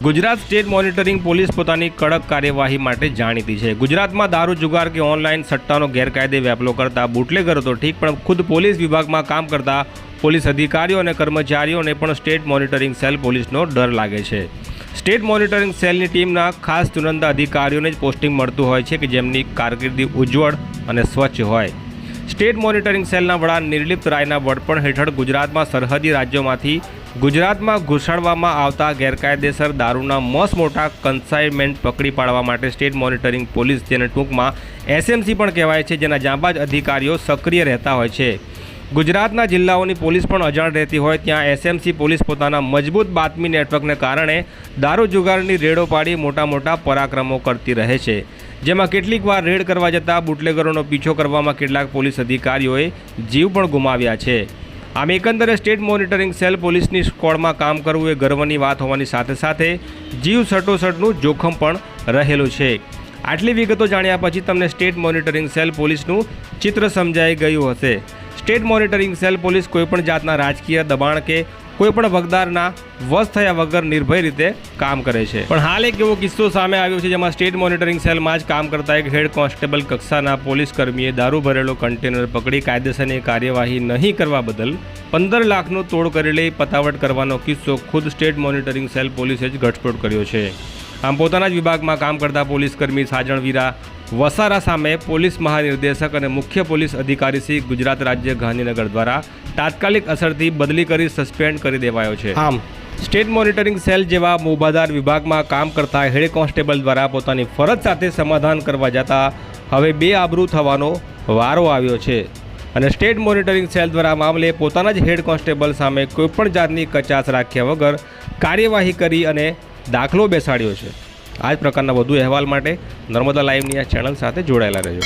Gujarat state monitoring police પોતાની કડક કાર્યવાહી માટે જાણીતી છે। ગુજરાતમાં દારૂ જુગાર કે ઓનલાઈન સટ્ટાનો ગેરકાયદે વ્યાપલો કરતા બુટલેગરો તો ઠીક, પણ ખુદ પોલીસ વિભાગમાં કામ કરતા પોલીસ અધિકારીઓ અને કર્મચારીઓને પણ સ્ટેટ મોનિટરિંગ સેલ પોલીસનો ડર લાગે છે। સ્ટેટ મોનિટરિંગ સેલની ટીમના ખાસ ચુનંદા અધિકારીઓને જ પોસ્ટિંગ મળતું હોય છે કે જેમની કારકિર્દી ઉજ્જવળ અને સ્વચ્છ હોય। સ્ટેટ મોનિટરિંગ સેલના વડા નિર્લિપ્ત રાયના વડપણ હેઠળ ગુજરાતમાં સરહદી રાજ્યોમાંથી ગુજરાતમાં ઘુસાડવામાં આવતા ગેરકાયદેસર દારૂના મોટા કન્સાઇનમેન્ટ પકડી પાડવા માટે સ્ટેટ મોનિટરિંગ પોલીસ, જેને ટૂંકમાં એસએમસી પણ કહેવાય છે, જેના જાંબાજ અધિકારીઓ સક્રિય રહેતા હોય છે। ગુજરાતના જિલ્લાઓની પોલીસ પણ અજાણ રહેતી હોય ત્યાં એસએમસી પોલીસ પોતાના મજબૂત બાતમી નેટવર્કને કારણે દારૂ જુગારની રેડો પાડી મોટા પરાક્રમો કરતી રહે છે, જેમાં કેટલીક વાર રેડ કરવા જતાં બુટલેગરોનો પીછો કરવામાં કેટલાક પોલીસ અધિકારીઓએ જીવ પણ ગુમાવ્યા છે। આમ એકંદરે સ્ટેટ મોનિટરિંગ સેલ પોલીસની સ્કોડમાં કામ કરવું એ ગર્વની વાત હોવાની સાથે જીવ સટોસટનું જોખમ પણ રહેલું છે। આટલી વિગતો જાણ્યા પછી તમને સ્ટેટ મોનિટરિંગ સેલ પોલીસનું ચિત્ર સમજાઈ ગયું હશે। સ્ટેટ મોનિટરિંગ સેલ પોલીસ કોઈપણ જાતના રાજકીય દબાણ કે કોઈપણ ભગદારના વશ થયા વગર નિર્ભય રીતે કામ કરે છે। પણ હાલ એક એવો કિસ્સો સામે આવ્યો છે જેમાં સ્ટેટ મોનિટરિંગ સેલમાં જ કામ કરતા એક હેડ કોન્સ્ટેબલ કક્ષાના પોલીસ કર્મીએ દારૂ ભરેલો કન્ટેનર પકડી કાયદેસરની કાર્યવાહી નહીં કરવા બદલ 15 લાખનો તોડ કરી લઈ પતાવટ કરવાનો કિસ્સો ખુદ સ્ટેટ મોનિટરિંગ સેલ પોલીસે જ ઘટસ્ફોટ કર્યો છે। આમ પોતાના જ વિભાગમાં કામ કરતા પોલીસ કર્મી સાજણ વીરા વસારા સામે પોલીસ મહાનિર્દેશક અને મુખ્ય પોલીસ અધિકારી શ્રી ગુજરાત રાજ્ય ગાંધીનગર દ્વારા તાત્કાલિક અસરથી બદલી કરી સસ્પેન્ડ કરી દેવાયો છે। આમ સ્ટેટ મોનિટરિંગ સેલ જેવા મોભાદાર વિભાગમાં કામ કરતા હેડ કોન્સ્ટેબલ દ્વારા પોતાની ફરજ સાથે સમાધાન કરવા જતાં હવે બેઆબરૂ થવાનો વારો આવ્યો છે અને સ્ટેટ મોનિટરિંગ સેલ દ્વારા મામલે પોતાના જ હેડ કોન્સ્ટેબલ સામે કોઈપણ જાતની કચાશ રાખ્યા વગર કાર્યવાહી કરી અને દાખલો બેસાડ્યો છે। આ જ પ્રકારના વધુ અહેવાલ માટે નર્મદા લાઈવની આ ચેનલ સાથે જોડાયેલા રહેજો।